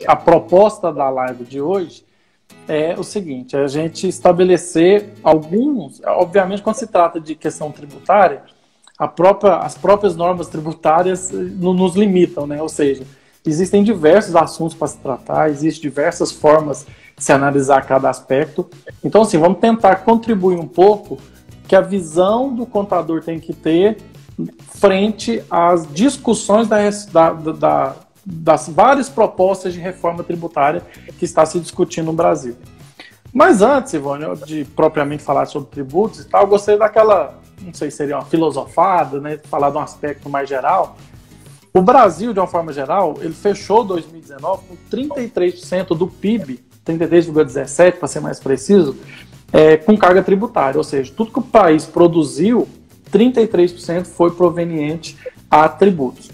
a proposta da live de hoje é o seguinte, a gente estabelecer alguns, obviamente quando se trata de questão tributária, as próprias normas tributárias nos limitam, né? Ou seja, existem diversos assuntos para se tratar, existem diversas formas de se analisar cada aspecto. Então, assim, vamos tentar contribuir um pouco que a visão do contador tem que ter frente às discussões das várias propostas de reforma tributária que está se discutindo no Brasil. Mas antes, Ivone, de propriamente falar sobre tributos e tal, eu gostaria daquela, não sei se seria uma filosofada, né, falar de um aspecto mais geral. O Brasil, de uma forma geral, ele fechou 2019 com 33% do PIB, 33,17% para ser mais preciso, com carga tributária, ou seja, tudo que o país produziu, 33% foi proveniente a tributos.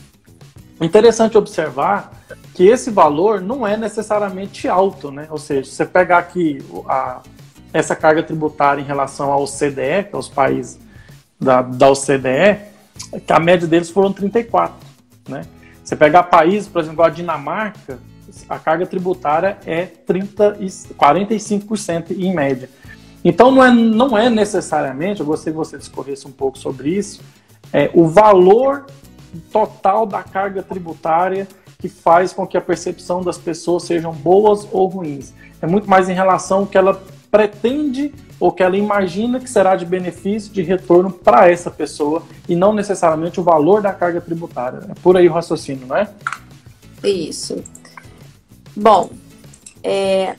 Interessante observar que esse valor não é necessariamente alto, né? Ou seja, se você pegar aqui essa carga tributária em relação ao OCDE, que é os países da OCDE, que a média deles foram 34%, né? Você pegar países, por exemplo, a Dinamarca, a carga tributária é 45% em média. Então, não é necessariamente, eu gostaria que você discorresse um pouco sobre isso, o valor total da carga tributária que faz com que a percepção das pessoas sejam boas ou ruins. É muito mais em relação ao que ela pretende ou que ela imagina que será de benefício, de retorno para essa pessoa e não necessariamente o valor da carga tributária. É por aí o raciocínio, não é? Isso. Bom,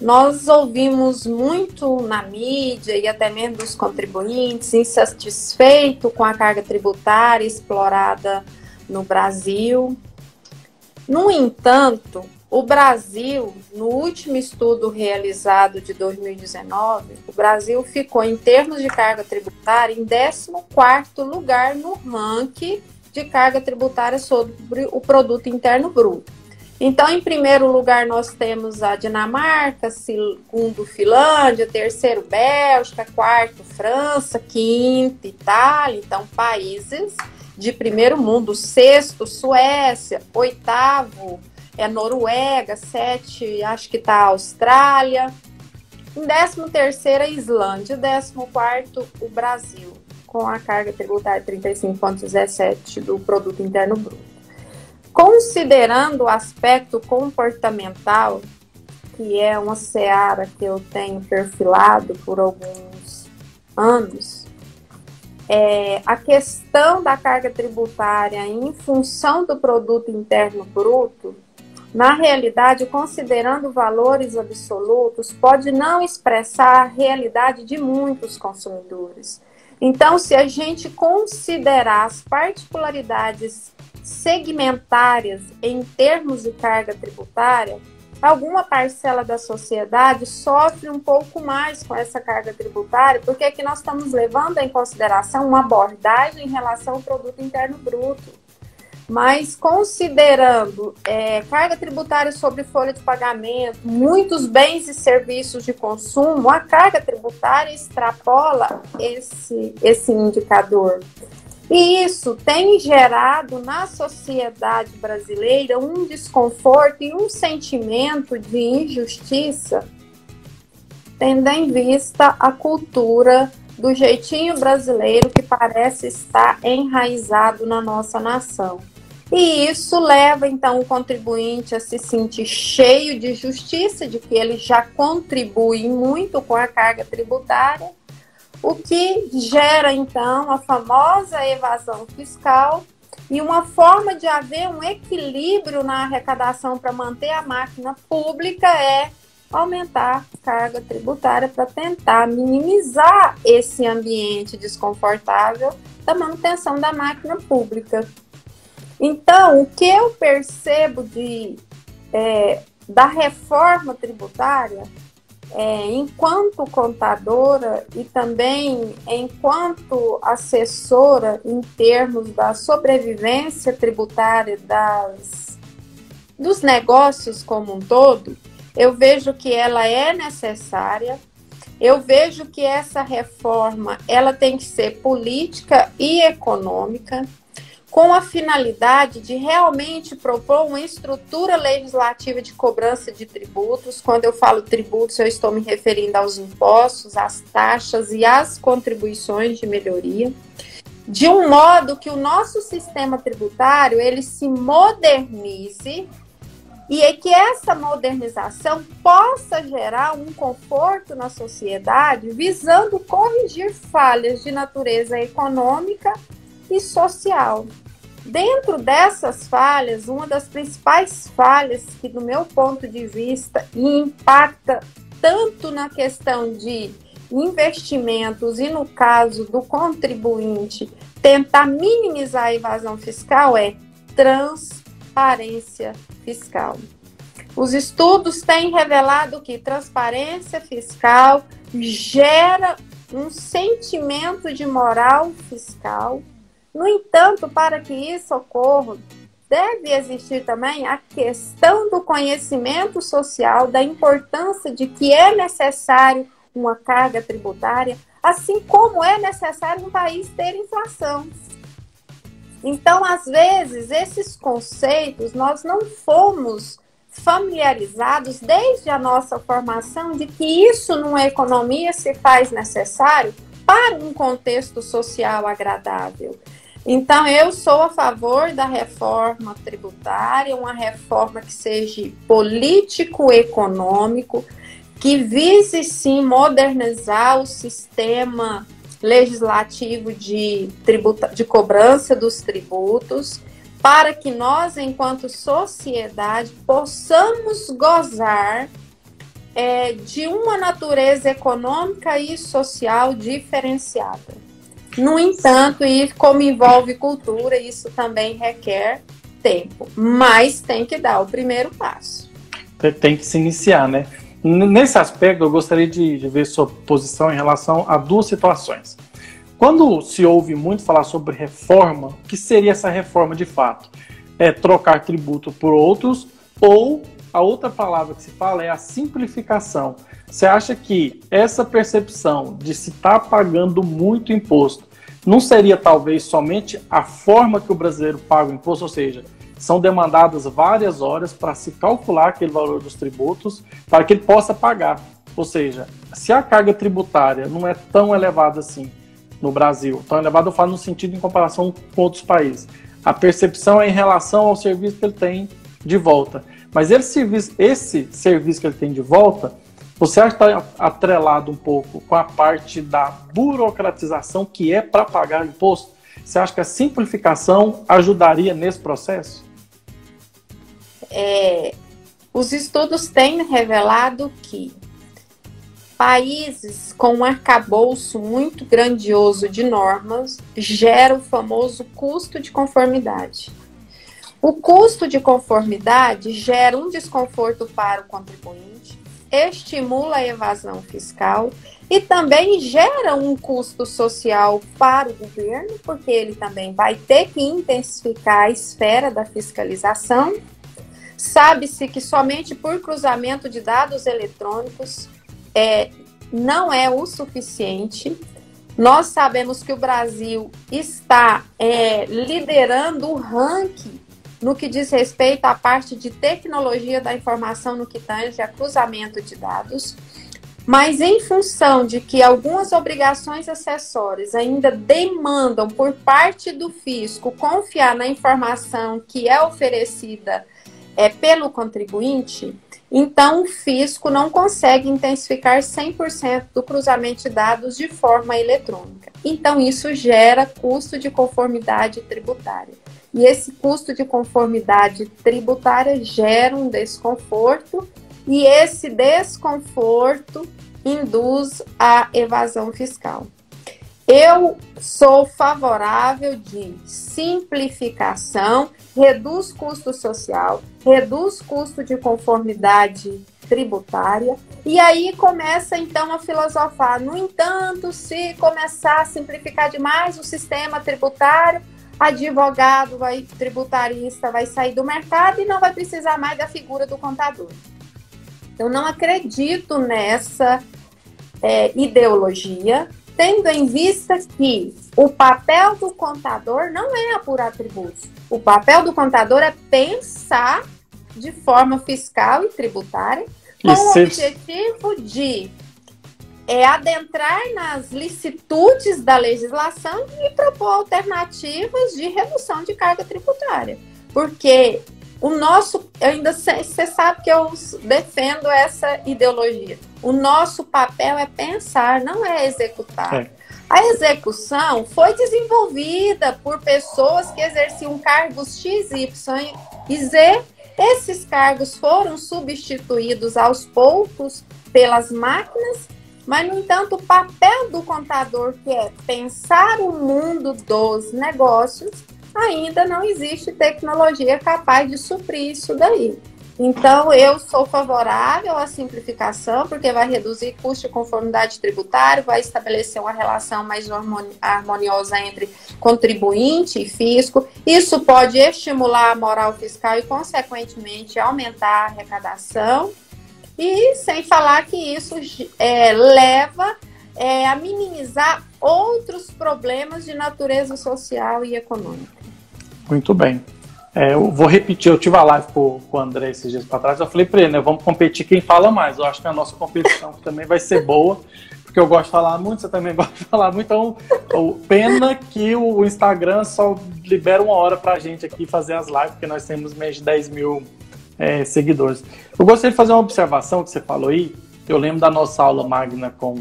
nós ouvimos muito na mídia e até mesmo dos contribuintes insatisfeitos com a carga tributária explorada no Brasil. No entanto, o Brasil, no último estudo realizado de 2019, o Brasil ficou, em termos de carga tributária, em 14º lugar no ranking de carga tributária sobre o Produto Interno Bruto. Então, em primeiro lugar, nós temos a Dinamarca, segundo, Finlândia, terceiro, Bélgica, quarto, França, quinto, Itália. Então, países de primeiro mundo. Sexto, Suécia. Oitavo, Noruega. 7, acho que está a Austrália. Em 13º, a Islândia. 14º, o Brasil, com a carga tributária 35,17% do Produto Interno Bruto. Considerando o aspecto comportamental, que é uma seara que eu tenho perfilado por alguns anos, a questão da carga tributária em função do Produto Interno Bruto, na realidade, considerando valores absolutos, pode não expressar a realidade de muitos consumidores. Então, se a gente considerar as particularidades segmentárias em termos de carga tributária, alguma parcela da sociedade sofre um pouco mais com essa carga tributária, porque aqui nós estamos levando em consideração uma abordagem em relação ao Produto Interno Bruto. Mas considerando carga tributária sobre folha de pagamento, muitos bens e serviços de consumo, a carga tributária extrapola esse indicador. E isso tem gerado na sociedade brasileira um desconforto e um sentimento de injustiça, tendo em vista a cultura do jeitinho brasileiro que parece estar enraizado na nossa nação. E isso leva, então, o contribuinte a se sentir cheio de justiça, de que ele já contribui muito com a carga tributária, o que gera, então, a famosa evasão fiscal e uma forma de haver um equilíbrio na arrecadação para manter a máquina pública é aumentar a carga tributária para tentar minimizar esse ambiente desconfortável da manutenção da máquina pública. Então, o que eu percebo da reforma tributária, enquanto contadora e também enquanto assessora em termos da sobrevivência tributária dos negócios como um todo, eu vejo que ela é necessária, eu vejo que essa reforma ela tem que ser política e econômica, com a finalidade de realmente propor uma estrutura legislativa de cobrança de tributos. Quando eu falo tributos, eu estou me referindo aos impostos, às taxas e às contribuições de melhoria, de um modo que o nosso sistema tributário ele se modernize e é que essa modernização possa gerar um conforto na sociedade, visando corrigir falhas de natureza econômica e social. Dentro dessas falhas, uma das principais falhas que, do meu ponto de vista, impacta tanto na questão de investimentos e no caso do contribuinte tentar minimizar a evasão fiscal é transparência fiscal. Os estudos têm revelado que transparência fiscal gera um sentimento de moral fiscal. No entanto, para que isso ocorra, deve existir também a questão do conhecimento social, da importância de que é necessário uma carga tributária, assim como é necessário um país ter inflação. Então, às vezes, esses conceitos nós não fomos familiarizados desde a nossa formação de que isso numa economia se faz necessário para um contexto social agradável. Então, eu sou a favor da reforma tributária, uma reforma que seja político-econômico, que vise, sim, modernizar o sistema legislativo de cobrança dos tributos, para que nós, enquanto sociedade, possamos gozar de uma natureza econômica e social diferenciada. No entanto, e como envolve cultura, isso também requer tempo, mas tem que dar o primeiro passo. Tem que se iniciar, né? Nesse aspecto, eu gostaria de ver sua posição em relação a duas situações. Quando se ouve muito falar sobre reforma, o que seria essa reforma de fato? É trocar tributo por outros, ou a outra palavra que se fala é a simplificação. Você acha que essa percepção de se estar pagando muito imposto não seria talvez somente a forma que o brasileiro paga o imposto, ou seja, são demandadas várias horas para se calcular aquele valor dos tributos para que ele possa pagar. Ou seja, se a carga tributária não é tão elevada assim no Brasil, tão elevada eu falo no sentido em comparação com outros países, a percepção é em relação ao serviço que ele tem de volta. Mas esse serviço que ele tem de volta, você acha que está atrelado um pouco com a parte da burocratização que é para pagar imposto? Você acha que a simplificação ajudaria nesse processo? Os estudos têm revelado que países com um arcabouço muito grandioso de normas geram o famoso custo de conformidade. O custo de conformidade gera um desconforto para o contribuinte, estimula a evasão fiscal e também gera um custo social para o governo, porque ele também vai ter que intensificar a esfera da fiscalização. Sabe-se que somente por cruzamento de dados eletrônicos não é o suficiente. Nós sabemos que o Brasil está liderando o ranking no que diz respeito à parte de tecnologia da informação no que tange a cruzamento de dados, mas em função de que algumas obrigações acessórias ainda demandam por parte do fisco confiar na informação que é oferecida pelo contribuinte, então o fisco não consegue intensificar 100% do cruzamento de dados de forma eletrônica. Então isso gera custo de conformidade tributária. E esse custo de conformidade tributária gera um desconforto, e esse desconforto induz a evasão fiscal. Eu sou favorável de simplificação, reduz custo social, reduz custo de conformidade tributária, e aí começa então a filosofar. No entanto, se começar a simplificar demais o sistema tributário, advogado tributarista vai sair do mercado e não vai precisar mais da figura do contador. Eu não acredito nessa ideologia, tendo em vista que o papel do contador não é apurar tributos. O papel do contador é pensar de forma fiscal e tributária com o objetivo de adentrar nas licitudes da legislação e propor alternativas de redução de carga tributária. Porque você sabe que eu defendo essa ideologia. O nosso papel é pensar, não é executar. A execução foi desenvolvida por pessoas que exerciam cargos X, Y e Z. Esses cargos foram substituídos aos poucos pelas máquinas, mas, no entanto, o papel do contador, que é pensar o mundo dos negócios, ainda não existe tecnologia capaz de suprir isso daí. Então, eu sou favorável à simplificação, porque vai reduzir custo e conformidade tributária, vai estabelecer uma relação mais harmoniosa entre contribuinte e fisco. Isso pode estimular a moral fiscal e, consequentemente, aumentar a arrecadação. E sem falar que isso leva a minimizar outros problemas de natureza social e econômica. Muito bem. Eu vou repetir, eu tive a live com o André esses dias para trás, eu falei para ele, né, vamos competir quem fala mais. Eu acho que a nossa competição também vai ser boa, porque eu gosto de falar muito, você também gosta de falar muito, então pena que o Instagram só libera 1 hora para a gente aqui fazer as lives, porque nós temos mais de 10 mil seguidores. Eu gostaria de fazer uma observação que você falou aí, eu lembro da nossa aula magna com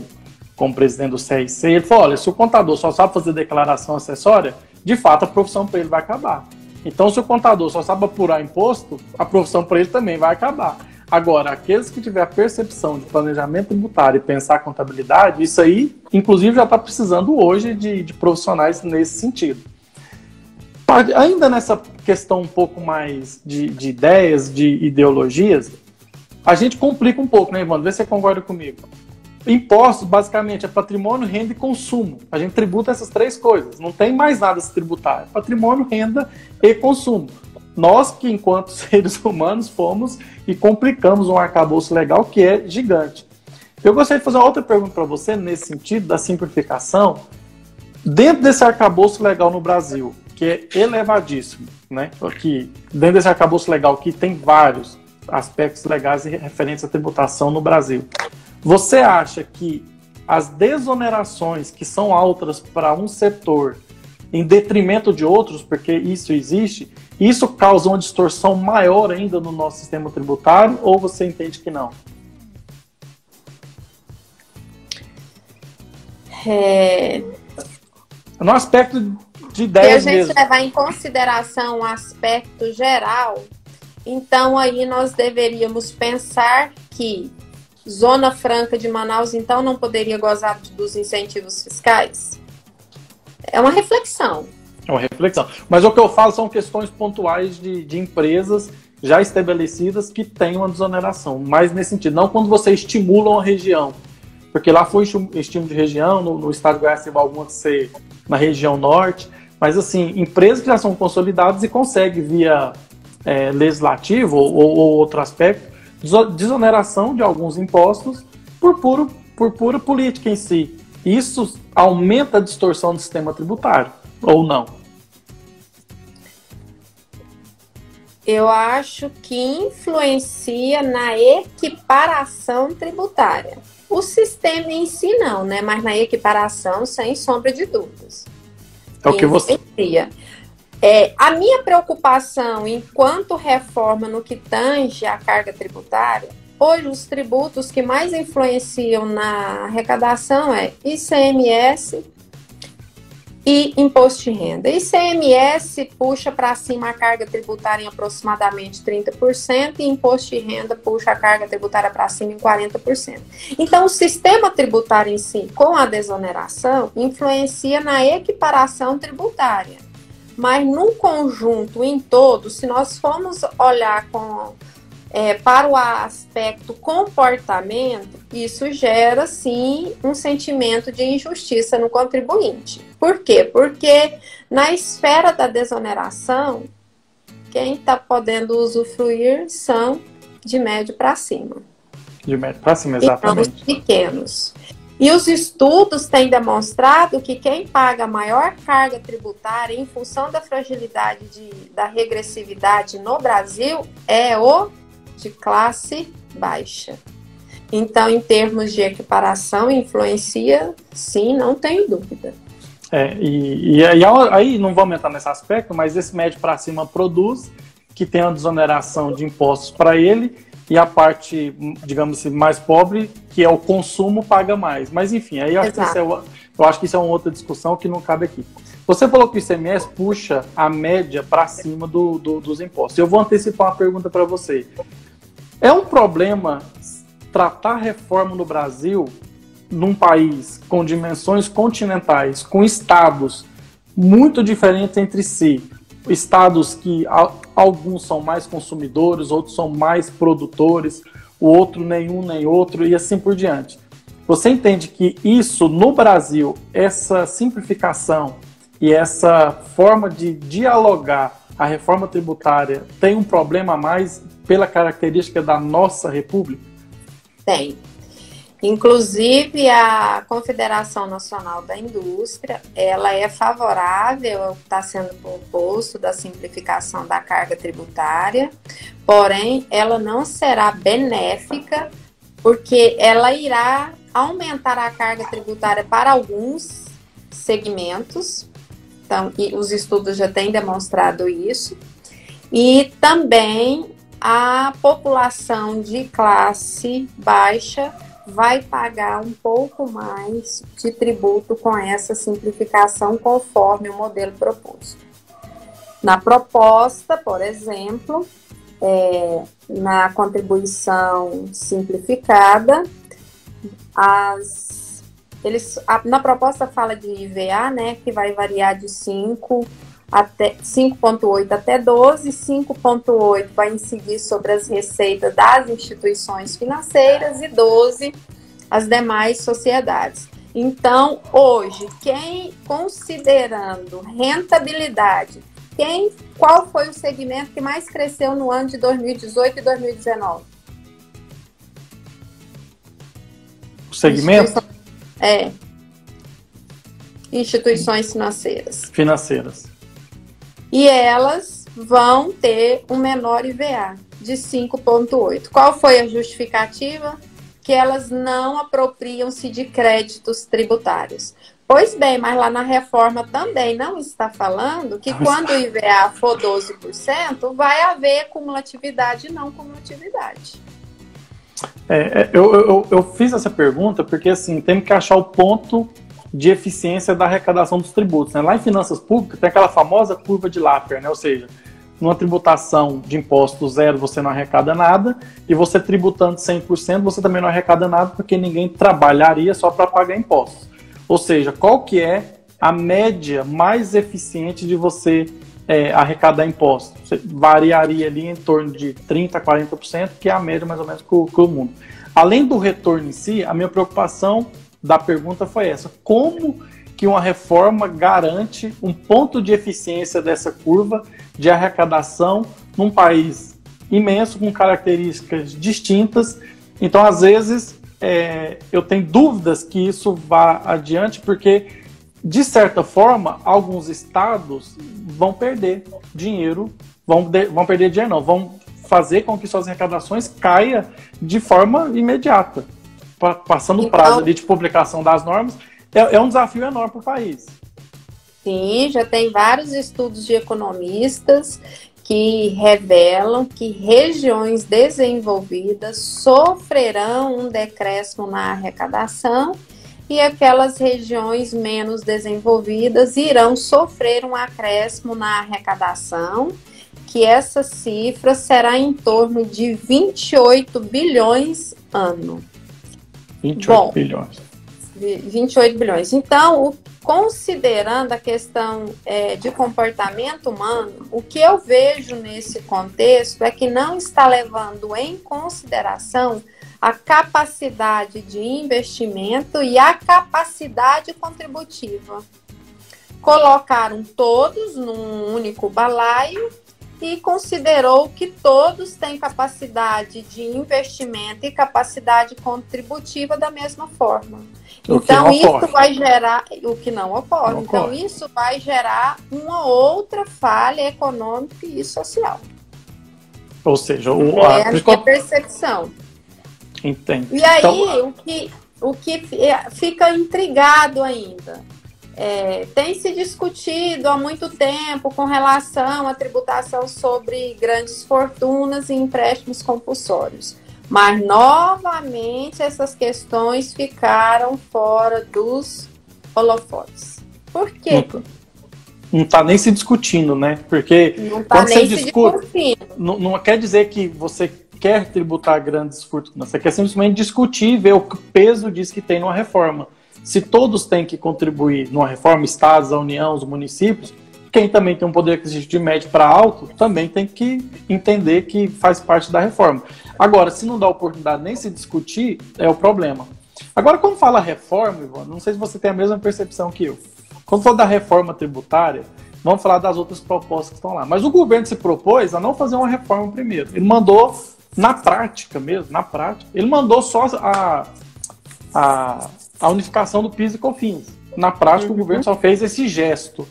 o presidente do CRC, ele falou, olha, se o contador só sabe fazer declaração acessória, de fato a profissão para ele vai acabar. Então, se o contador só sabe apurar imposto, a profissão para ele também vai acabar. Agora, aqueles que tiverem a percepção de planejamento tributário e pensar a contabilidade, isso aí, inclusive, já está precisando hoje de profissionais nesse sentido. Ainda nessa questão um pouco mais de ideias, de ideologias, a gente complica um pouco, né, Evandro? Vê se você concorda comigo. Impostos, basicamente, é patrimônio, renda e consumo. A gente tributa essas 3 coisas. Não tem mais nada a se tributar. É patrimônio, renda e consumo. Nós que, enquanto seres humanos, fomos e complicamos um arcabouço legal que é gigante. Eu gostaria de fazer uma outra pergunta para você, nesse sentido, da simplificação. Dentro desse arcabouço legal no Brasil, que é elevadíssimo, né? Aqui, dentro desse arcabouço legal que tem vários aspectos legais e referentes à tributação no Brasil. Você acha que as desonerações que são altas para um setor em detrimento de outros, porque isso existe, isso causa uma distorção maior ainda no nosso sistema tributário, ou você entende que não? No aspecto de ideias mesmo. Se a gente mesmo. levar em consideração o aspecto geral, então aí nós deveríamos pensar que Zona Franca de Manaus, então, não poderia gozar dos incentivos fiscais? É uma reflexão. É uma reflexão. Mas o que eu falo são questões pontuais de empresas já estabelecidas que têm uma desoneração. Mas nesse sentido, não quando você estimula uma região. Porque lá foi estímulo de região, no estado de Goiás teve algumas ser na região norte. Mas, assim, empresas que já são consolidadas e conseguem, via legislativo ou outro aspecto, desoneração de alguns impostos por pura política em si. Isso aumenta a distorção do sistema tributário, ou não? Eu acho que influencia na equiparação tributária. O sistema em si não, né? Mas na equiparação, sem sombra de dúvidas. É o que você... A minha preocupação enquanto reforma no que tange a carga tributária, hoje os tributos que mais influenciam na arrecadação é ICMS e Imposto de Renda. ICMS puxa para cima a carga tributária em aproximadamente 30% e Imposto de Renda puxa a carga tributária para cima em 40%. Então, o sistema tributário em si, com a desoneração, influencia na equiparação tributária. Mas, no conjunto, em todo, se nós formos olhar para o aspecto comportamento, isso gera, sim, um sentimento de injustiça no contribuinte. Por quê? Porque na esfera da desoneração, quem está podendo usufruir são de médio para cima. De médio para cima, exatamente. E não os pequenos. E os estudos têm demonstrado que quem paga a maior carga tributária em função da fragilidade da regressividade no Brasil é o de classe baixa. Então, em termos de equiparação, influencia, sim, não tem dúvida. Aí não vamos entrar nesse aspecto, mas esse médio para cima produz, que tem a desoneração de impostos para ele, e a parte, digamos assim, mais pobre, que é o consumo, paga mais. Mas, enfim, aí eu acho que isso é uma outra discussão que não cabe aqui. Você falou que o ICMS puxa a média para cima dos impostos. Eu vou antecipar uma pergunta para você. É um problema tratar a reforma no Brasil, num país com dimensões continentais, com estados muito diferentes entre si, estados que alguns são mais consumidores, outros são mais produtores, o outro nenhum nem outro, e assim por diante. Você entende que isso, no Brasil, essa simplificação e essa forma de dialogar a reforma tributária tem um problema a mais pela característica da nossa república? Tem. Inclusive, a Confederação Nacional da Indústria, ela é favorável ao que está sendo proposto da simplificação da carga tributária, porém, ela não será benéfica, porque ela irá aumentar a carga tributária para alguns segmentos, então, e os estudos já têm demonstrado isso, e também a população de classe baixa vai pagar um pouco mais de tributo com essa simplificação conforme o modelo proposto. Na proposta, por exemplo, na contribuição simplificada, na proposta fala de IVA, né, que vai variar de 5,8 até 12, 5,8 vai incidir sobre as receitas das instituições financeiras e 12 as demais sociedades. Então, hoje, considerando rentabilidade, qual foi o segmento que mais cresceu no ano de 2018 e 2019? O segmento? Instituições financeiras. E elas vão ter um menor IVA de 5,8. Qual foi a justificativa? Que elas não apropriam-se de créditos tributários. Pois bem, mas lá na reforma também não está falando que quando o IVA for 12%, vai haver cumulatividade e não cumulatividade. Eu fiz essa pergunta porque, assim, temos que achar o ponto de eficiência da arrecadação dos tributos, né? Lá em finanças públicas tem aquela famosa curva de Laffer, né? Ou seja, numa tributação de imposto zero você não arrecada nada, e você tributando 100% você também não arrecada nada, porque ninguém trabalharia só para pagar impostos. Ou seja, qual que é a média mais eficiente de você arrecadar impostos? Você variaria ali em torno de 30% a 40%, que é a média mais ou menos que o mundo. Além do retorno em si, a minha preocupação da pergunta foi essa: como que uma reforma garante um ponto de eficiência dessa curva de arrecadação num país imenso, com características distintas? Então, às vezes, eu tenho dúvidas que isso vá adiante, porque, de certa forma, alguns estados vão perder dinheiro, vão fazer com que suas arrecadações caia de forma imediata, passando o prazo ali de publicação das normas. É um desafio enorme para o país. Sim, já tem vários estudos de economistas que revelam que regiões desenvolvidas sofrerão um decréscimo na arrecadação e aquelas regiões menos desenvolvidas irão sofrer um acréscimo na arrecadação, que essa cifra será em torno de 28 bilhões ano. 28 bilhões. 28 bilhões. Então, considerando a questão de comportamento humano, o que eu vejo nesse contexto é que não está levando em consideração a capacidade de investimento e a capacidade contributiva. Colocaram todos num único balaio e considerou que todos têm capacidade de investimento e capacidade contributiva da mesma forma. Então, isso vai gerar o que não ocorre. Então, isso vai gerar uma outra falha econômica e social. Ou seja, a minha percepção. Entendo. E aí, então, o que fica intrigado ainda, tem se discutido há muito tempo com relação à tributação sobre grandes fortunas e empréstimos compulsórios. Mas, novamente, essas questões ficaram fora dos holofotes. Por quê? Não está nem se discutindo, né? Porque não tá quando nem você discute, não quer dizer que você quer tributar grandes fortunas. Você quer simplesmente discutir e ver o peso disso que tem numa reforma. Se todos têm que contribuir numa reforma, estados, a União, os municípios, quem também tem um poder aquisitivo de médio para alto também tem que entender que faz parte da reforma. Agora, se não dá oportunidade nem se discutir, é o problema. Agora, quando fala reforma, Ivan, não sei se você tem a mesma percepção que eu. Quando for da reforma tributária, vamos falar das outras propostas que estão lá. Mas o governo se propôs a não fazer uma reforma primeiro. Ele mandou, na prática mesmo, ele mandou só a unificação do PIS e COFINS. Na prática, o governo só fez esse gesto.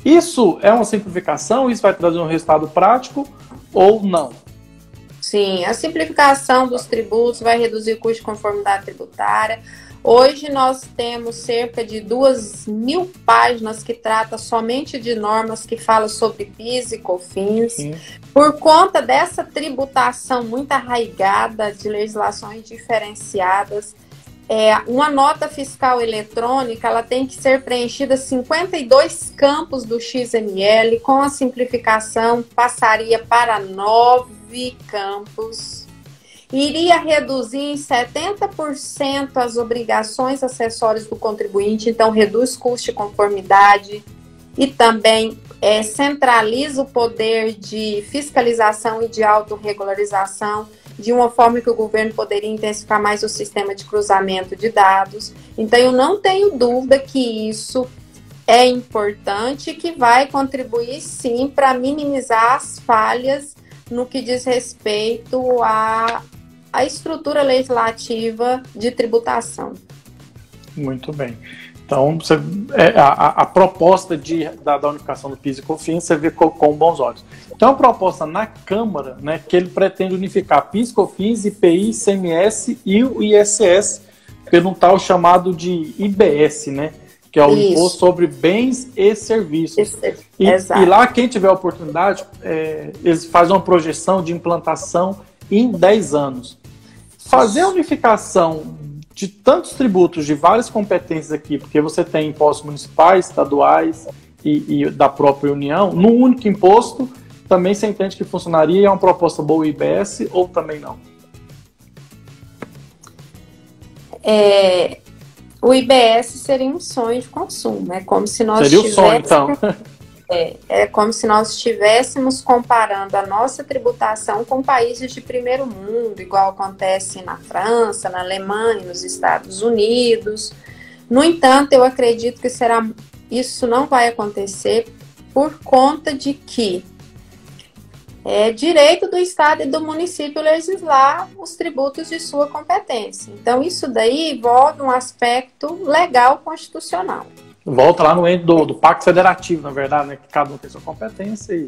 Isso é uma simplificação? Isso vai trazer um resultado prático ou não? Sim, a simplificação dos tributos vai reduzir o custo de conformidade tributária. Hoje nós temos cerca de 2.000 páginas que tratam somente de normas que falam sobre PIS e COFINS. Sim. Por conta dessa tributação muito arraigada de legislações diferenciadas, uma nota fiscal eletrônica ela tem que ser preenchida 52 campos do XML. Com a simplificação, passaria para 9 campos. Iria reduzir em 70% as obrigações acessórias do contribuinte, então reduz custo de conformidade e também centraliza o poder de fiscalização e de autorregularização, de uma forma que o governo poderia intensificar mais o sistema de cruzamento de dados. Então, eu não tenho dúvida que isso é importante e que vai contribuir, sim, para minimizar as falhas no que diz respeito à estrutura legislativa de tributação. Muito bem. Então, a proposta da unificação do PIS e COFINS você vê com bons olhos. Então, a proposta na Câmara, né, que ele pretende unificar PIS, COFINS, IPI, ICMS e o ISS, pelo tal chamado de IBS, né, que é o Imposto sobre Bens e Serviços. E lá, quem tiver a oportunidade, eles fazem uma projeção de implantação em 10 anos. Fazer a unificação de tantos tributos de várias competências aqui, porque você tem impostos municipais, estaduais e da própria União, num único imposto, também você entende que funcionaria e é uma proposta boa o IBS ou também não? O IBS seria um sonho de consumo, é como se nós seria o sonho, então. É como se nós estivéssemos comparando a nossa tributação com países de primeiro mundo, igual acontece na França, na Alemanha, nos Estados Unidos. No entanto, eu acredito que isso não vai acontecer por conta de que é direito do Estado e do município legislar os tributos de sua competência. Então, isso daí envolve um aspecto legal constitucional. Volta lá no ente do Pacto Federativo, na verdade, né? Que cada um tem sua competência.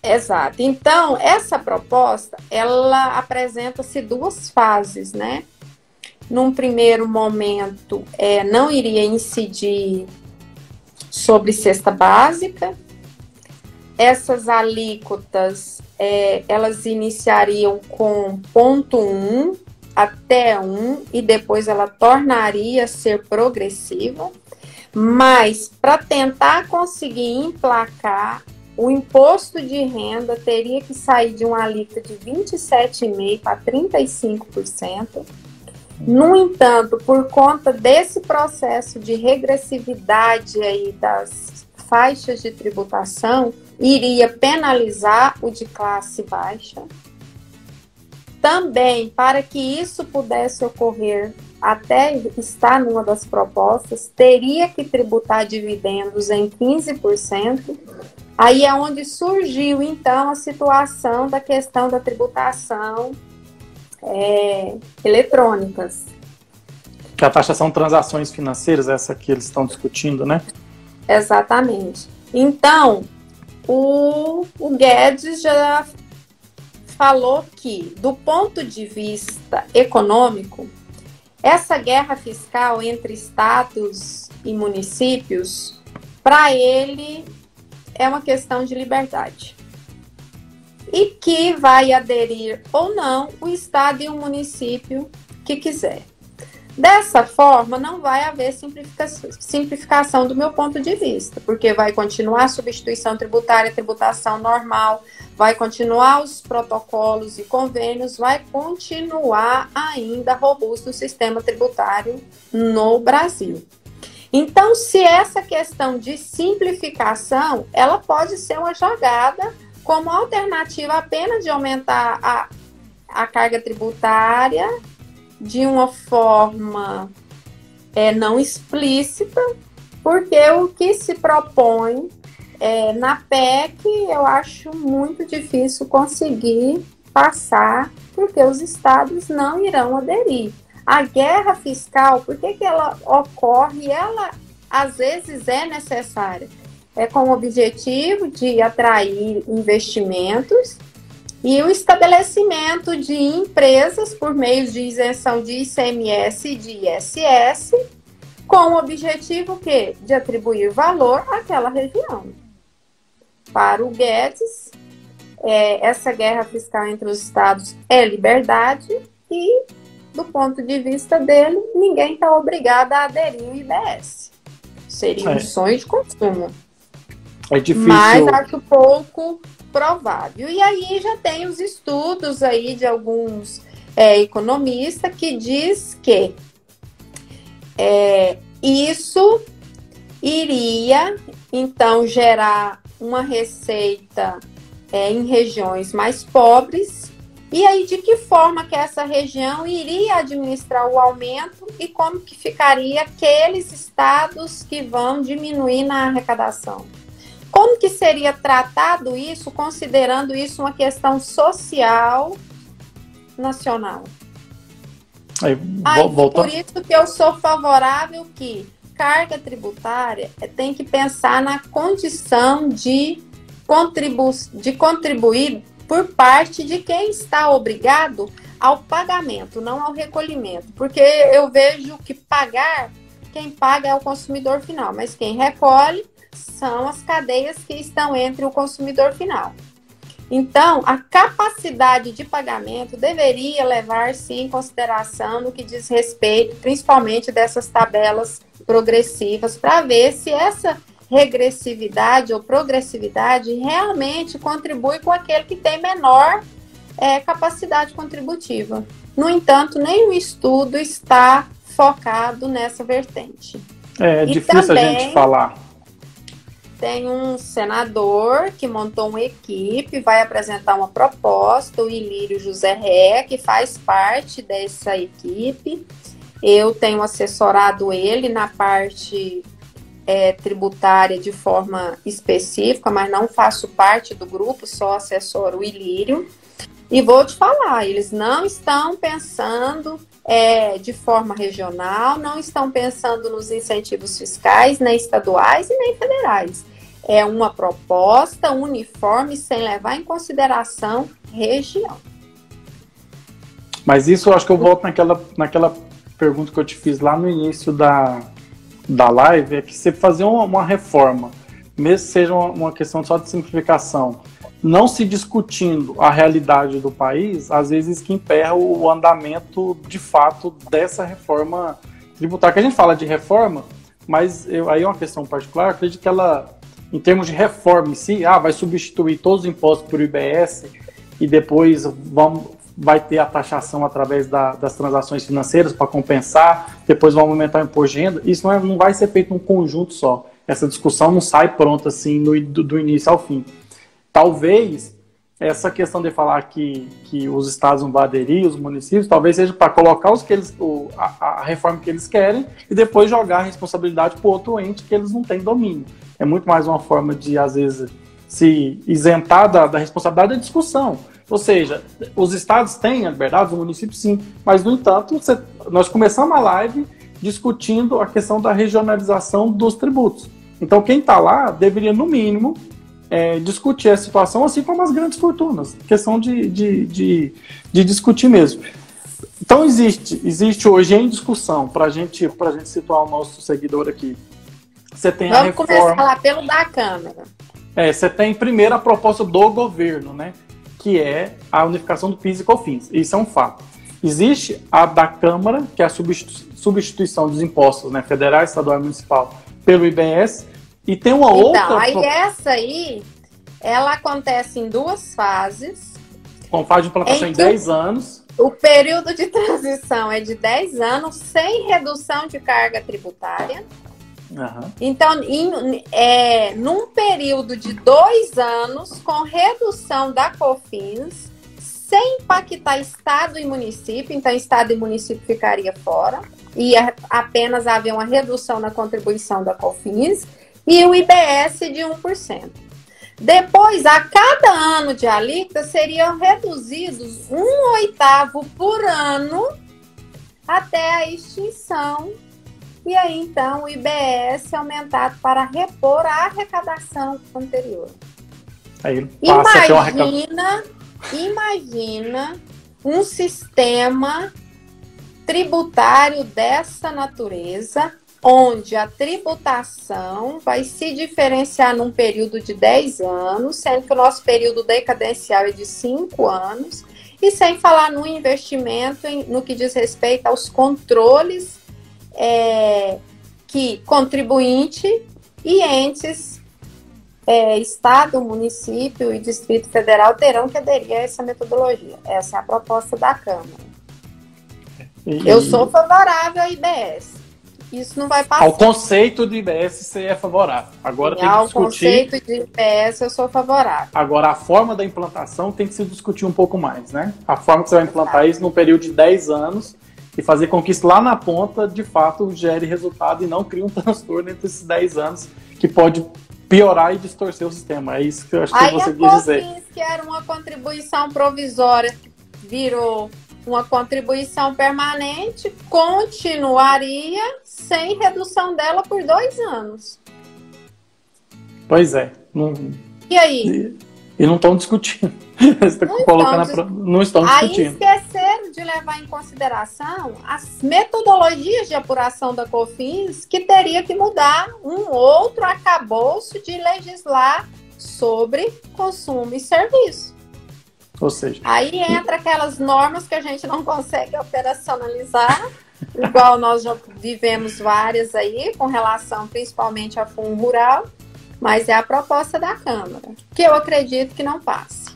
Exato. Então, essa proposta, ela apresenta-se 2 fases, né? Num primeiro momento, não iria incidir sobre cesta básica. Essas alíquotas, elas iniciariam com ponto 1 até 1 e depois ela tornaria a ser progressiva. Mas, para tentar conseguir emplacar, o imposto de renda teria que sair de uma alíquota de 27,5% para 35%. No entanto, por conta desse processo de regressividade aí das faixas de tributação, iria penalizar o de classe baixa. Também, para que isso pudesse ocorrer, até estar numa das propostas, teria que tributar dividendos em 15%, Aí é onde surgiu, então, a situação da questão da tributação eletrônicas. Que a taxação de transações financeiras, essa que eles estão discutindo, né? Exatamente. Então, o Guedes já falou que, do ponto de vista econômico, essa guerra fiscal entre estados e municípios, para ele, é uma questão de liberdade. E que vai aderir ou não o estado e o município que quiser. Dessa forma, não vai haver simplificação do meu ponto de vista, porque vai continuar a substituição tributária, tributação normal, vai continuar os protocolos e convênios, vai continuar ainda robusto o sistema tributário no Brasil. Então, se essa questão de simplificação, ela pode ser uma jogada como alternativa apenas de aumentar a carga tributária de uma forma não explícita, porque o que se propõe na PEC eu acho muito difícil conseguir passar, porque os estados não irão aderir. A guerra fiscal, por que ela ocorre? Ela, às vezes, é necessária. É com o objetivo de atrair investimentos e o estabelecimento de empresas por meio de isenção de ICMS e de ISS, com o objetivo que? De atribuir valor àquela região. Para o Guedes, essa guerra fiscal entre os estados é liberdade e, do ponto de vista dele, ninguém está obrigado a aderir ao IBS. Seria um sonho de consumo. É difícil. Mas acho pouco provável. E aí já tem os estudos aí de alguns economistas que diz que isso iria, então, gerar uma receita em regiões mais pobres. E aí, de que forma que essa região iria administrar o aumento e como que ficaria aqueles estados que vão diminuir na arrecadação? Como que seria tratado isso, considerando isso uma questão social nacional? Por isso que eu sou favorável que carga tributária tem que pensar na condição de contribuir por parte de quem está obrigado ao pagamento, não ao recolhimento. Porque eu vejo que quem paga é o consumidor final, mas quem recolhe são as cadeias que estão entre o consumidor final. Então, a capacidade de pagamento deveria levar-se em consideração no que diz respeito, principalmente dessas tabelas progressivas, para ver se essa regressividade ou progressividade realmente contribui com aquele que tem menor capacidade contributiva. No entanto, nenhum estudo está focado nessa vertente. É difícil a gente falar. Tem um senador que montou uma equipe, vai apresentar uma proposta, o Ilírio José Ré, que faz parte dessa equipe. Eu tenho assessorado ele na parte tributária de forma específica, mas não faço parte do grupo, só assessoro o Ilírio. E vou te falar, eles não estão pensando de forma regional, não estão pensando nos incentivos fiscais, nem estaduais e nem federais. É uma proposta uniforme, sem levar em consideração região. Mas isso eu acho que eu volto naquela pergunta que eu te fiz lá no início da live, é que você fazer uma reforma, mesmo que seja uma questão só de simplificação, não se discutindo a realidade do país, às vezes que emperra o andamento de fato dessa reforma tributária. Que a gente fala de reforma, mas aí é uma questão particular, eu acredito que ela, em termos de reforma em si, vai substituir todos os impostos por IBS e depois vai ter a taxação através das transações financeiras para compensar, depois vão aumentar o imposto de renda. Isso não vai ser feito num conjunto só. Essa discussão não sai pronta assim do início ao fim. Talvez essa questão de falar que os estados não vão aderir, os municípios, talvez seja para colocar a reforma que eles querem e depois jogar a responsabilidade para outro ente que eles não têm domínio. É muito mais uma forma de, às vezes, se isentar da responsabilidade da discussão. Ou seja, os estados têm a liberdade, os municípios sim, mas, no entanto, nós começamos a live discutindo a questão da regionalização dos tributos. Então, quem está lá deveria, no mínimo, discutir a situação, assim como as grandes fortunas. Questão de discutir mesmo. Então, existe hoje em discussão, para a gente situar o nosso seguidor aqui. Você tem a reforma... Vamos começar lá pelo da Câmara. Você tem primeiro a proposta do governo, né? Que é a unificação do PIS e COFINS. Isso é um fato. Existe a da Câmara, que é a substituição dos impostos, né, federal, estadual e municipal pelo IBS, e tem uma outra... Então, aí essa aí, ela acontece em 2 fases. Com fase de implantação em 10 anos. O período de transição é de 10 anos, sem redução de carga tributária. Uhum. Então, num período de 2 anos, com redução da COFINS, sem impactar estado e município, então estado e município ficaria fora, e apenas haver uma redução na contribuição da COFINS, e o IBS de 1%. Depois, a cada ano de alíquota, seriam reduzidos 1/8 por ano até a extinção. E aí, então, o IBS é aumentado para repor a arrecadação anterior. Aí passa Imagina um sistema tributário dessa natureza, onde a tributação vai se diferenciar num período de 10 anos, sendo que o nosso período decadencial é de 5 anos, e sem falar no investimento no que diz respeito aos controles que contribuinte e entes, Estado, município e Distrito Federal terão que aderir a essa metodologia. Essa é a proposta da Câmara. Eu sou favorável ao IBS. Isso não vai passar. Ao conceito de IBS você é favorável. Agora tem que discutir... Ao conceito de IBS eu sou favorável. Agora, a forma da implantação tem que se discutir um pouco mais, né? A forma que você vai implantar isso num período de 10 anos e fazer com que isso lá na ponta, de fato, gere resultado e não crie um transtorno entre esses 10 anos que pode piorar e distorcer o sistema. É isso que eu acho que você quis dizer. Aí que era uma contribuição provisória, virou uma contribuição permanente, continuaria sem redução dela por 2 anos. Pois é. E aí? E não estão discutindo. Não estão discutindo. Aí esqueceram de levar em consideração as metodologias de apuração da COFINS, que teria que mudar um outro arcabouço de legislar sobre consumo e serviço. Ou seja... Aí entra aquelas normas que a gente não consegue operacionalizar, igual nós já vivemos várias aí, com relação principalmente a fundo rural, mas é a proposta da Câmara, que eu acredito que não passe.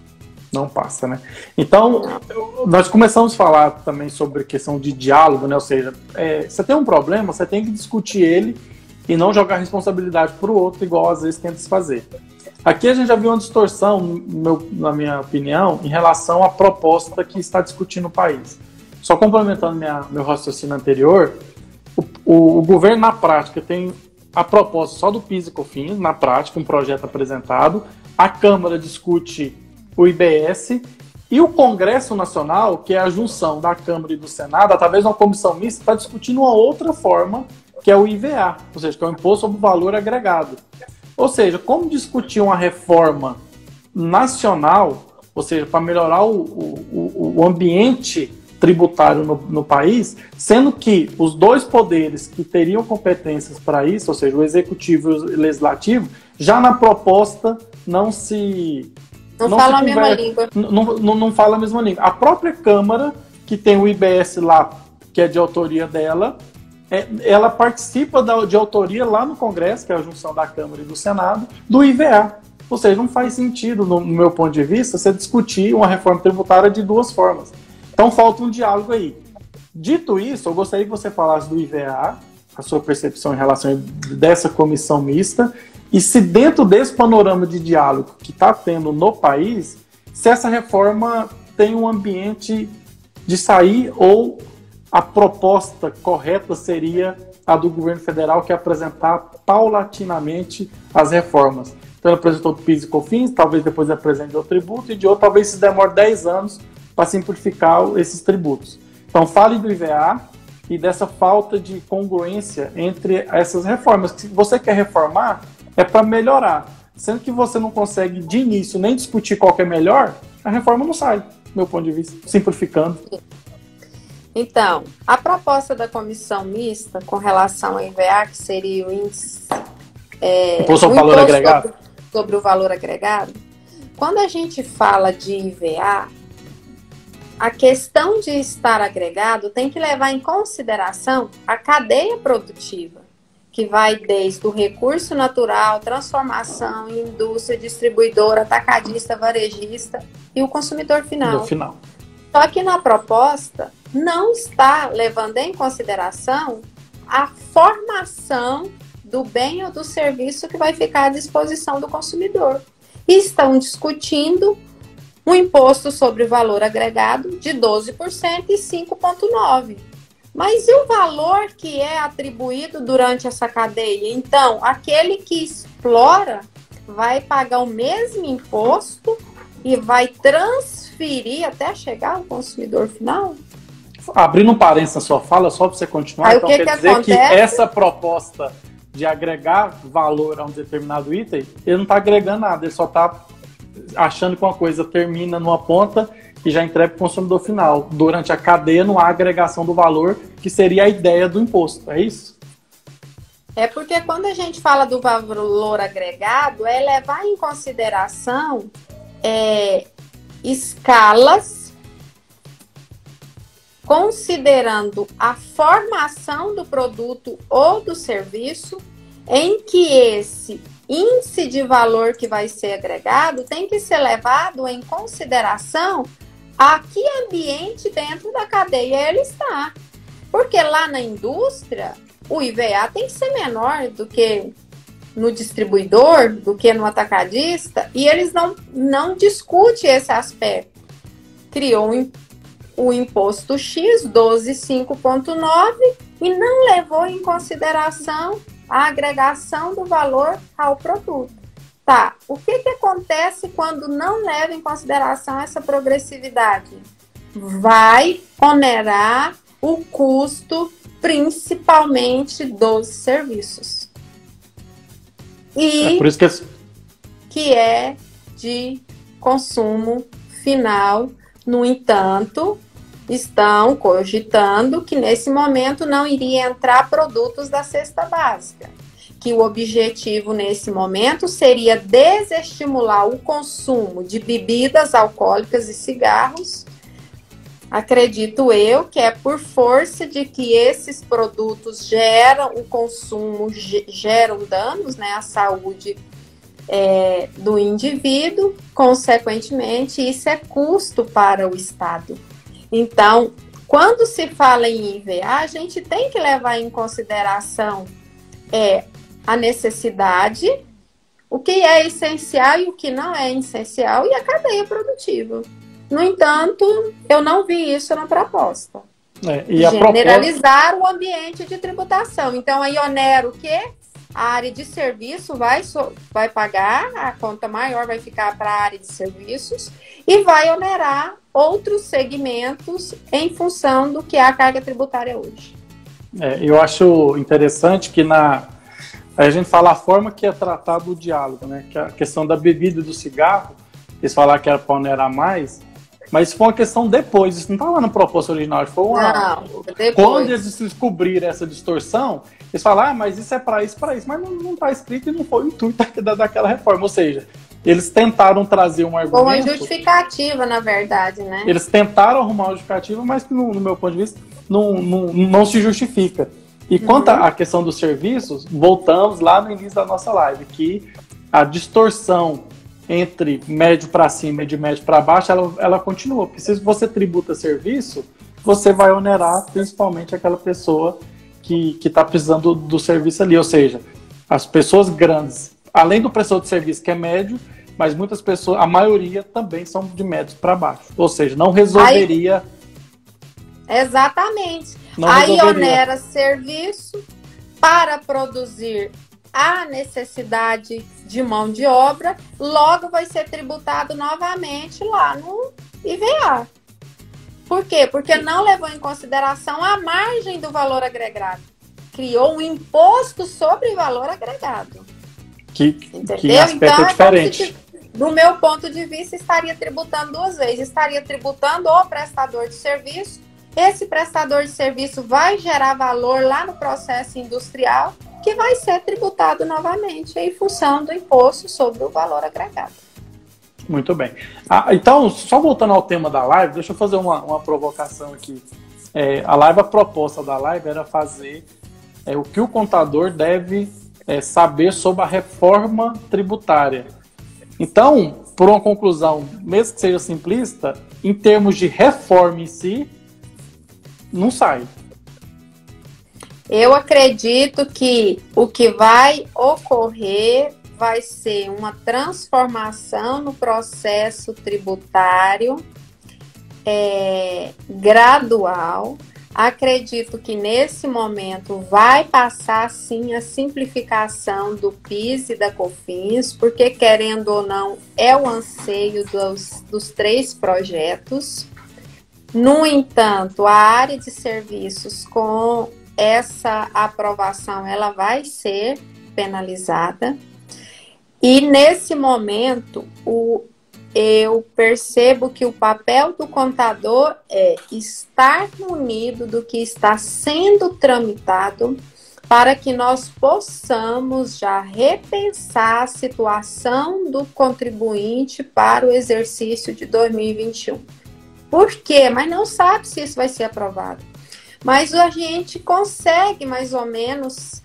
Não passa, né? Então, nós começamos a falar também sobre a questão de diálogo, né? Ou seja, você tem um problema, você tem que discutir ele e não jogar a responsabilidade para o outro, igual às vezes tenta se fazer. Aqui a gente já viu uma distorção, na minha opinião, em relação à proposta que está discutindo o país. Só complementando meu raciocínio anterior, o governo, na prática, tem a proposta só do PIS e COFINS, na prática, um projeto apresentado, a Câmara discute o IBS e o Congresso Nacional, que é a junção da Câmara e do Senado, através de uma comissão mista, está discutindo uma outra forma, que é o IVA, ou seja, que é o Imposto sobre o Valor Agregado. Ou seja, como discutir uma reforma nacional, ou seja, para melhorar o ambiente tributário no país, sendo que os 2 poderes que teriam competências para isso, ou seja, o Executivo e o Legislativo, já na proposta não fala a mesma língua. Não fala a mesma língua. A própria Câmara, que tem o IBS lá, que é de autoria dela, ela participa de autoria lá no Congresso, que é a junção da Câmara e do Senado, do IVA. Ou seja, não faz sentido, no meu ponto de vista, você discutir uma reforma tributária de 2 formas. Então falta um diálogo aí. Dito isso, eu gostaria que você falasse do IVA, a sua percepção em relação dessa comissão mista, e se dentro desse panorama de diálogo que está tendo no país, se essa reforma tem um ambiente de sair ou a proposta correta seria a do governo federal, que é apresentar paulatinamente as reformas. Então ele apresentou do PIS e COFINS, talvez depois apresente outro tributo, e de outro talvez se demore 10 anos para simplificar esses tributos. Então fale do IVA e dessa falta de congruência entre essas reformas. Se você quer reformar, é para melhorar. Sendo que você não consegue de início nem discutir qual que é melhor, a reforma não sai, do meu ponto de vista, simplificando. Então, a proposta da comissão mista com relação ao IVA, que seria o índice imposto ao valor agregado, sobre o valor agregado, quando a gente fala de IVA, a questão de estar agregado tem que levar em consideração a cadeia produtiva, que vai desde o recurso natural, transformação, indústria, distribuidora, atacadista, varejista e o consumidor final. Só que na proposta não está levando em consideração a formação do bem ou do serviço que vai ficar à disposição do consumidor. E estão discutindo um imposto sobre o valor agregado de 12% e 5,9%. Mas e o valor que é atribuído durante essa cadeia? Então, aquele que explora vai pagar o mesmo imposto e vai transferir até chegar ao consumidor final? Abrindo um parênteses na sua fala, só para você continuar, aí, então quer dizer que essa proposta de agregar valor a um determinado item, ele não está agregando nada, ele só está achando que uma coisa termina numa ponta e já entrega para o consumidor final. Durante a cadeia não há agregação do valor, que seria a ideia do imposto, é isso? É porque quando a gente fala do valor agregado, é levar em consideração escalas, considerando a formação do produto ou do serviço, em que esse índice de valor que vai ser agregado tem que ser levado em consideração a que ambiente dentro da cadeia ele está. Porque lá na indústria, o IVA tem que ser menor do que no distribuidor, do que no atacadista, e eles não discutem esse aspecto. Criou o imposto X, 12,5,9, e não levou em consideração a agregação do valor ao produto. Tá, o que acontece quando não leva em consideração essa progressividade? Vai onerar o custo, principalmente dos serviços. E por isso que é de consumo final. No entanto, estão cogitando que nesse momento não iria entrar produtos da cesta básica, que o objetivo nesse momento seria desestimular o consumo de bebidas alcoólicas e cigarros. Acredito eu que é por força de que esses produtos geram o consumo, geram danos, né, à saúde do indivíduo, consequentemente, isso é custo para o Estado. Então, quando se fala em IVA, a gente tem que levar em consideração a necessidade, o que é essencial e o que não é essencial, e a cadeia produtiva. No entanto, eu não vi isso na proposta. Generalizar o ambiente de tributação. Então, aí onera o quê? A área de serviço vai pagar, a conta maior vai ficar para a área de serviços e vai onerar outros segmentos em função do que é a carga tributária hoje. Eu acho interessante que a gente fala a forma que é tratado o diálogo, né? Que a questão da bebida e do cigarro, eles falaram que era para onerar mais, mas isso foi uma questão depois, isso não está lá na proposta original, foi depois. Quando eles descobriram essa distorção, eles falaram, mas isso é para isso, mas não está escrito e não foi o intuito daquela reforma, ou seja, eles tentaram trazer um argumento... Uma justificativa, na verdade, né? Eles tentaram arrumar uma justificativa, mas que, no meu ponto de vista, não se justifica. E quanto à questão dos serviços, voltamos lá no início da nossa live, que a distorção entre médio para cima e de médio para baixo, ela continua. Porque se você tributa serviço, você vai onerar principalmente aquela pessoa que está precisando do serviço ali. Ou seja, as pessoas grandes, além do prestador de serviço que é médio, mas muitas pessoas, a maioria também são de médios para baixo. Ou seja, não resolveria... Exatamente. Aí onera serviço para produzir há necessidade de mão de obra, logo vai ser tributado novamente lá no IVA. Por quê? Porque não levou em consideração a margem do valor agregado. Criou um imposto sobre valor agregado. Entendeu? Que aspecto então, é diferente. Do meu ponto de vista, estaria tributando duas vezes. Estaria tributando o prestador de serviço. Esse prestador de serviço vai gerar valor lá no processo industrial, que vai ser tributado novamente em função do imposto sobre o valor agregado. Muito bem. Então, só voltando ao tema da live, deixa eu fazer uma provocação aqui. A proposta da live era fazer o que o contador deve saber sobre a reforma tributária. Então, por uma conclusão, mesmo que seja simplista, em termos de reforma em si, não sai. Eu acredito que o que vai ocorrer vai ser uma transformação no processo tributário gradual. Acredito que nesse momento vai passar sim a simplificação do PIS e da COFINS, porque querendo ou não é o anseio dos três projetos. No entanto, a área de serviços com essa aprovação ela vai ser penalizada. E nesse momento, eu percebo que o papel do contador é estar munido do que está sendo tramitado para que nós possamos já repensar a situação do contribuinte para o exercício de 2021. Por quê? Mas não sabe se isso vai ser aprovado. Mas a gente consegue mais ou menos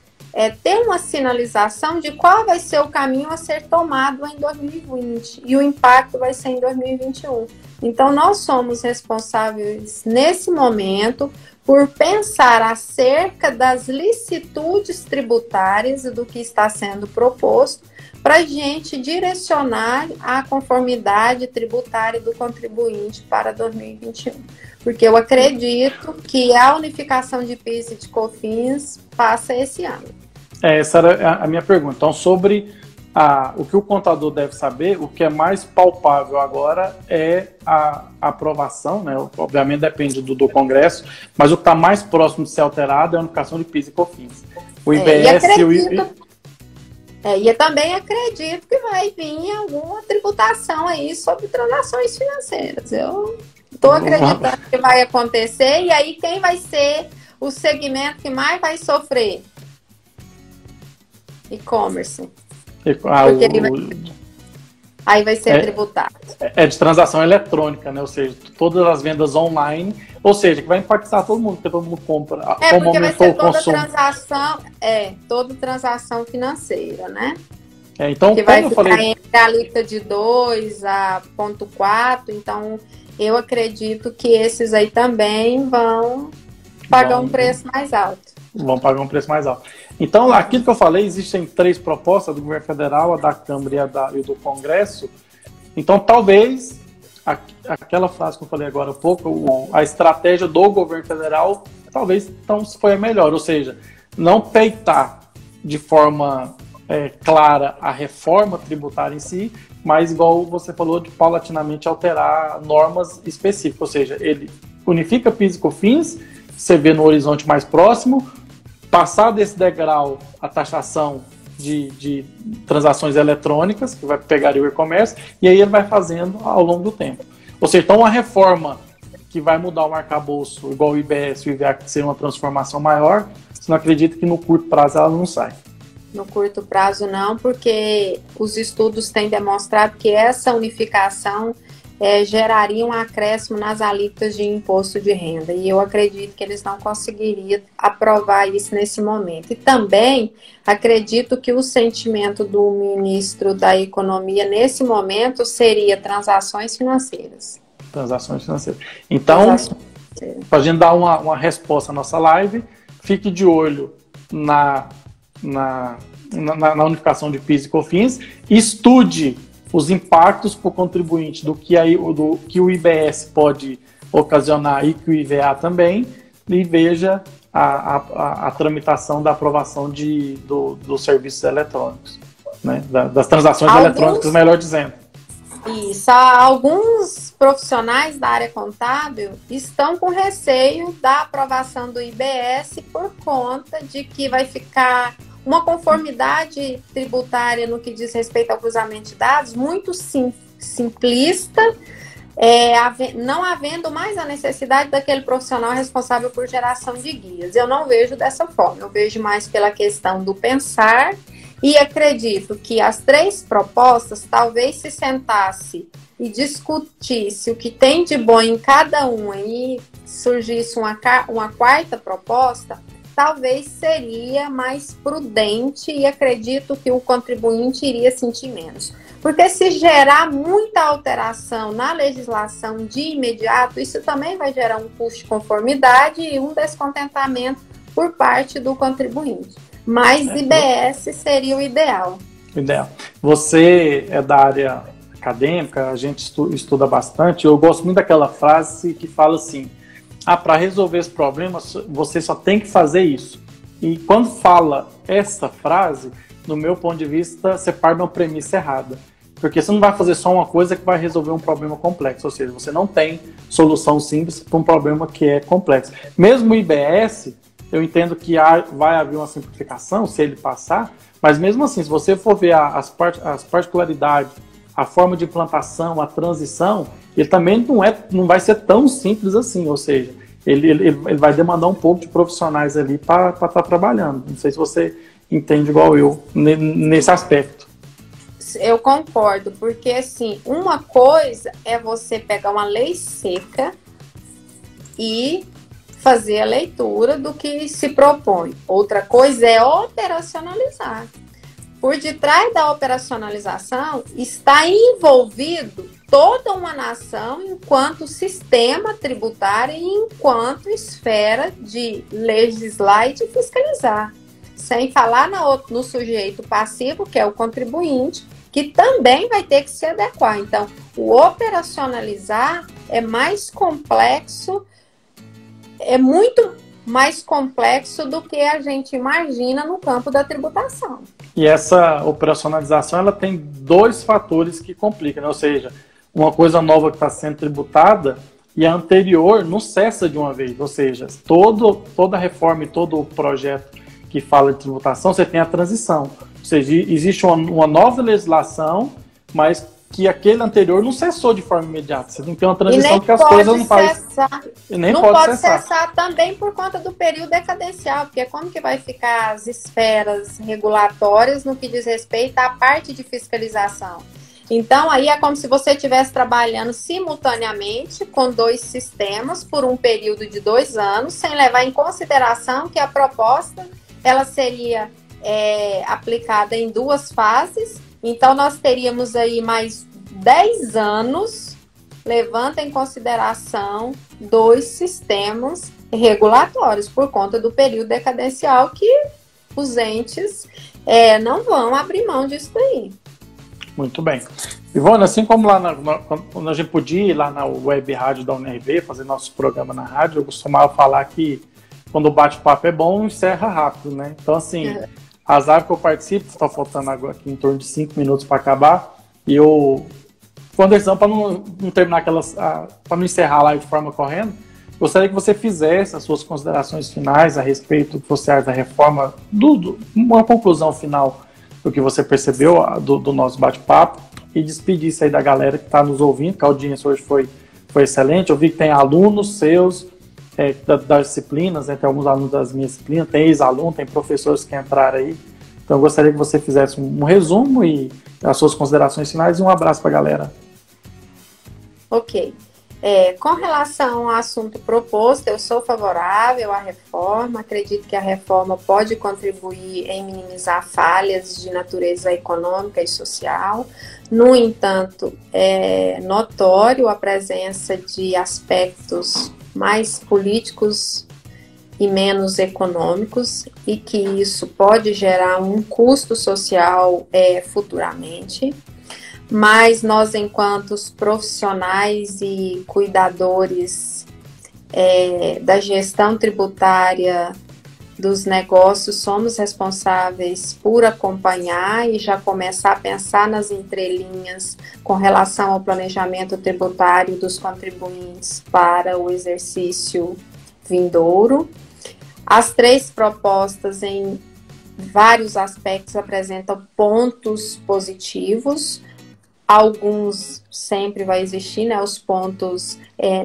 ter uma sinalização de qual vai ser o caminho a ser tomado em 2020 e o impacto vai ser em 2021. Então, nós somos responsáveis nesse momento por pensar acerca das licitudes tributárias e do que está sendo proposto para a gente direcionar a conformidade tributária do contribuinte para 2021. Porque eu acredito que a unificação de PIS e de COFINS passa esse ano. Essa era a minha pergunta. Então, sobre o que o contador deve saber, o que é mais palpável agora é a aprovação, né? Obviamente depende do Congresso, mas o que está mais próximo de ser alterado é a unificação de PIS e COFINS. O IBS e eu também acredito que vai vir alguma tributação aí sobre transações financeiras. Eu estou acreditando que vai acontecer, e aí quem vai ser o segmento que mais vai sofrer? E-commerce. Aí vai ser tributado. É de transação eletrônica, né? Ou seja, todas as vendas online, ou seja, que vai impactar todo mundo, porque todo mundo compra. Porque vai ser toda transação financeira, né? Então, que vai ficar entre a alíquota de 2 a 0,4, então eu acredito que esses aí também vão pagar um preço mais alto. Vão pagar um preço mais alto. Então, aquilo que eu falei, existem 3 propostas do governo federal, a da Câmara e do Congresso. Então, talvez, aquela frase que eu falei agora há pouco, a estratégia do governo federal, talvez então foi a melhor. Ou seja, não peitar de forma clara a reforma tributária em si, mas, igual você falou, de paulatinamente alterar normas específicas. Ou seja, ele unifica PIS e COFINS, você vê no horizonte mais próximo, passar desse degrau a taxação de transações eletrônicas, que vai pegar o e-commerce, e aí ele vai fazendo ao longo do tempo. Ou seja, então uma reforma que vai mudar o arcabouço, igual o IBS e o IVA, que seria uma transformação maior, você não acredita que no curto prazo ela não sai? No curto prazo não, porque os estudos têm demonstrado que essa unificação geraria um acréscimo nas alíquotas de imposto de renda, e eu acredito que eles não conseguiriam aprovar isso nesse momento. E também acredito que o sentimento do ministro da Economia nesse momento seria transações financeiras. Transações financeiras. Então, para a gente dar uma resposta à nossa live, fique de olho na unificação de PIS e COFINS, estude os impactos para o contribuinte do que o IBS pode ocasionar e que o IVA também, e veja a tramitação da aprovação dos serviços eletrônicos, né? Das transações eletrônicas, melhor dizendo. Isso. Alguns profissionais da área contábil estão com receio da aprovação do IBS por conta de que vai ficar uma conformidade tributária no que diz respeito ao cruzamento de dados muito simplista, não havendo mais a necessidade daquele profissional responsável por geração de guias. Eu não vejo dessa forma, eu vejo mais pela questão do pensar, e acredito que as 3 propostas talvez se sentasse e discutisse o que tem de bom em cada uma e surgisse uma 4ª proposta, talvez seria mais prudente, e acredito que o contribuinte iria sentir menos. Porque se gerar muita alteração na legislação de imediato, isso também vai gerar um custo de conformidade e um descontentamento por parte do contribuinte. Mas IBS seria o ideal. Você é da área acadêmica, a gente estuda bastante. Eu gosto muito daquela frase que fala assim: para resolver esse problema, você só tem que fazer isso. E quando fala essa frase, no meu ponto de vista, você parte de uma premissa errada. Porque você não vai fazer só uma coisa que vai resolver um problema complexo. Ou seja, você não tem solução simples para um problema que é complexo. Mesmo o IBS, eu entendo que vai haver uma simplificação se ele passar, mas mesmo assim, se você for ver as particularidades, a forma de implantação, a transição, ele também não vai ser tão simples assim. Ou seja, ele vai demandar um pouco de profissionais ali para estar trabalhando. Não sei se você entende igual eu nesse aspecto. Eu concordo, porque assim, uma coisa é você pegar uma lei seca e fazer a leitura do que se propõe. Outra coisa é operacionalizar. Por detrás da operacionalização está envolvido toda uma nação enquanto sistema tributário e enquanto esfera de legislar e de fiscalizar. Sem falar no sujeito passivo, que é o contribuinte, que também vai ter que se adequar. Então, o operacionalizar é mais complexo, é muito mais complexo do que a gente imagina no campo da tributação. E essa operacionalização, ela tem 2 fatores que complicam, né? Ou seja, uma coisa nova que está sendo tributada e a anterior não cessa de uma vez. Ou seja, toda reforma e todo o projeto que fala de tributação, você tem a transição. Ou seja, existe uma nova legislação, mas que aquele anterior não cessou de forma imediata. Você tem que ter uma transição que as coisas não fazem. Não pode cessar também por conta do período decadencial, porque como que vai ficar as esferas regulatórias no que diz respeito à parte de fiscalização? Então, aí é como se você estivesse trabalhando simultaneamente com 2 sistemas por um período de 2 anos, sem levar em consideração que a proposta ela seria aplicada em 2 fases. Então, nós teríamos aí mais 10 anos, levando em consideração 2 sistemas regulatórios, por conta do período decadencial que os entes não vão abrir mão disso daí. Muito bem. Ivone, assim como lá quando a gente podia ir lá na web rádio da UNRV, fazer nosso programa na rádio, eu costumava falar que quando o bate-papo é bom, encerra rápido, né? Então, assim, as áreas que eu participo, está faltando agora aqui em torno de 5 minutos para acabar, e eu, quando eles para não terminar para não encerrar lá de forma correndo, gostaria que você fizesse as suas considerações finais a respeito do que você acha da reforma, uma conclusão final do que você percebeu do nosso bate-papo, e despedisse aí da galera que está nos ouvindo, que a audiência hoje foi excelente. Eu vi que tem alunos seus das disciplinas, né? Tem alguns alunos das minhas disciplinas, tem ex-alunos, tem professores que entraram aí. Então eu gostaria que você fizesse um resumo e as suas considerações finais, e um abraço para a galera. Ok. Com relação ao assunto proposto, eu sou favorável à reforma, acredito que a reforma pode contribuir em minimizar falhas de natureza econômica e social. No entanto, é notório a presença de aspectos mais políticos e menos econômicos, e que isso pode gerar um custo social futuramente. Mas nós, enquanto profissionais e cuidadores da gestão tributária dos negócios, somos responsáveis por acompanhar e já começar a pensar nas entrelinhas com relação ao planejamento tributário dos contribuintes para o exercício vindouro. As 3 propostas, em vários aspectos, apresentam pontos positivos. Alguns sempre vai existir, né, os pontos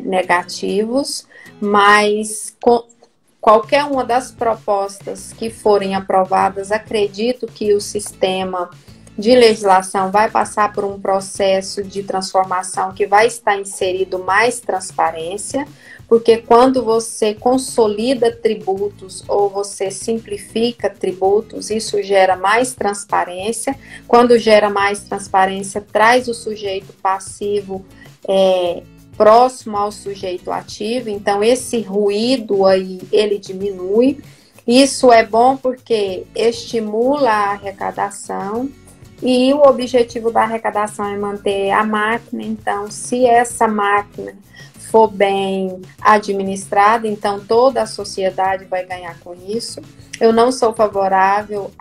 negativos, mas qualquer uma das propostas que forem aprovadas, acredito que o sistema de legislação vai passar por um processo de transformação que vai estar inserido mais transparência, porque quando você consolida tributos ou você simplifica tributos, isso gera mais transparência. Quando gera mais transparência, traz o sujeito passivo próximo ao sujeito ativo, então esse ruído aí, ele diminui. Isso é bom porque estimula a arrecadação e o objetivo da arrecadação é manter a máquina. Então, se essa máquina for bem administrada, então toda a sociedade vai ganhar com isso. Eu não sou favorável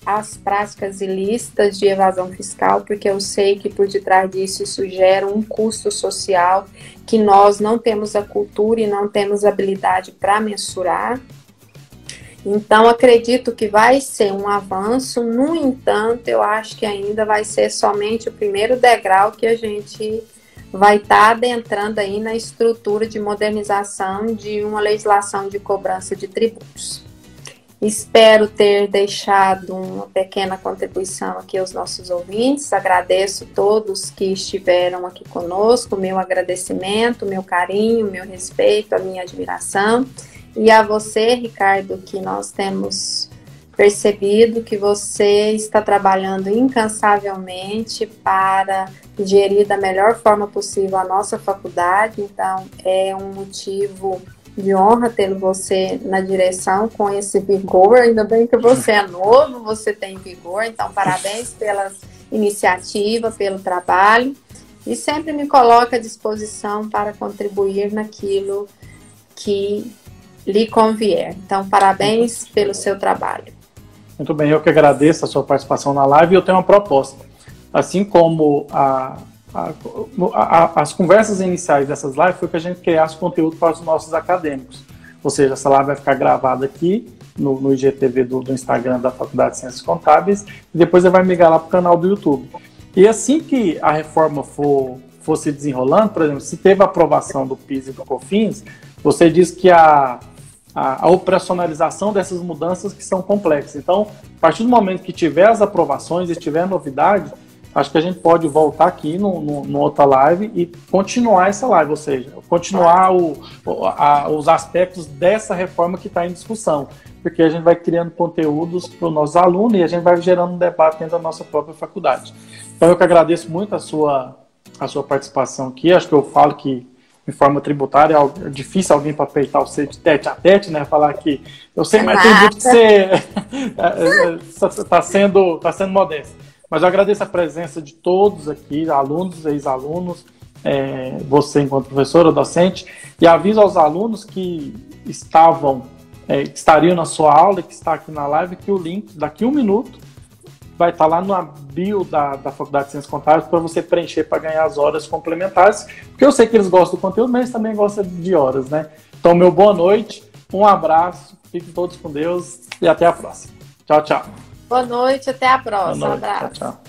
às práticas ilícitas de evasão fiscal, porque eu sei que por detrás disso isso gera um custo social que nós não temos a cultura e não temos habilidade para mensurar. Então, acredito que vai ser um avanço. No entanto, eu acho que ainda vai ser somente o primeiro degrau que a gente vai estar adentrando aí na estrutura de modernização de uma legislação de cobrança de tributos. Espero ter deixado uma pequena contribuição aqui aos nossos ouvintes. Agradeço todos que estiveram aqui conosco, meu agradecimento, meu carinho, meu respeito, a minha admiração. E a você, Ricardo, que nós temos percebido que você está trabalhando incansavelmente para gerir da melhor forma possível a nossa faculdade. Então, é um motivo de honra ter você na direção com esse vigor. Ainda bem que você é novo, você tem vigor. Então, parabéns pela iniciativa, pelo trabalho. E sempre me coloco à disposição para contribuir naquilo que lhe convier. Então, parabéns pelo seu trabalho. Muito bem, eu que agradeço a sua participação na live e eu tenho uma proposta. Assim como as conversas iniciais dessas lives foi que a gente criasse conteúdo para os nossos acadêmicos. Ou seja, essa live vai ficar gravada aqui no IGTV do Instagram da Faculdade de Ciências Contábeis e depois ele vai migrar lá para o canal do YouTube. E assim que a reforma for se desenrolando, por exemplo, se teve a aprovação do PIS e do COFINS, você diz que a operacionalização dessas mudanças que são complexas. Então, a partir do momento que tiver as aprovações e tiver novidade, acho que a gente pode voltar aqui no outra live e continuar essa live, ou seja, continuar os aspectos dessa reforma que está em discussão, porque a gente vai criando conteúdos para os nossos alunos e a gente vai gerando um debate dentro da nossa própria faculdade. Então, eu que agradeço muito a sua participação aqui. Acho que eu falo que em forma tributária é difícil alguém para peitar você de tete a tete, né? Falar que eu sei mais tributo que você está sendo modesto. Mas eu agradeço a presença de todos aqui, alunos, ex-alunos, você enquanto professora, docente, e aviso aos alunos que estariam na sua aula e que está aqui na live que o link, daqui a 1 minuto, vai estar lá na bio da Faculdade de Ciências Contábeis para você preencher para ganhar as horas complementares, porque eu sei que eles gostam do conteúdo, mas eles também gostam de horas, né? Então, meu boa noite, um abraço, fiquem todos com Deus e até a próxima. Tchau, tchau. Boa noite, até a próxima. Boa noite, abraço. Tchau, tchau.